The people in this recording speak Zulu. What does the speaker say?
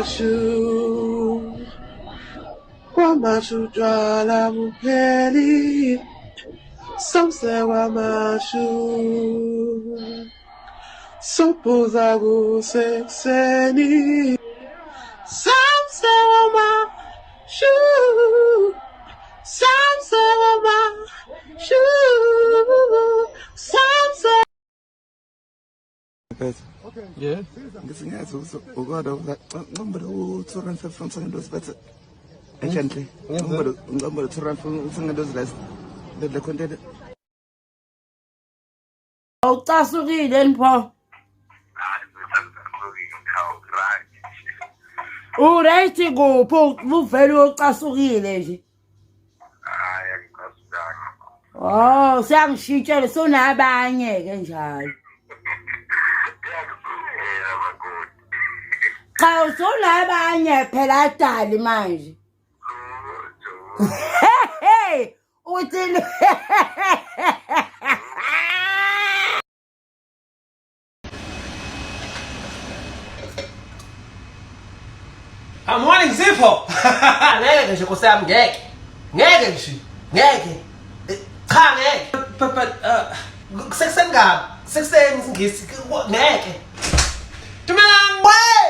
mashu Wamashu jwala mupeli Somse wamashu Sopoza kusekseni Somse wamashu Somse wamashu Somse Yeah. Ngisingathi ukodwa ngombe u250 ngisengendosi bethe egentle ngombe u250 ngisengendosi le content Awucasukile nipho Uright kuphi uvela uyocasukile nje Oh siyangishitshela sonabanye ke njalo Cha usonabanye phela dali manje Hey uthini I'm wanting Zippo. Ngeke nje kusami ngeke. Ngeke nje. Ngeke. Cha ngeke. But sekuseni ngapi? Sekuseni ngisi ngeke. Dumelang boy.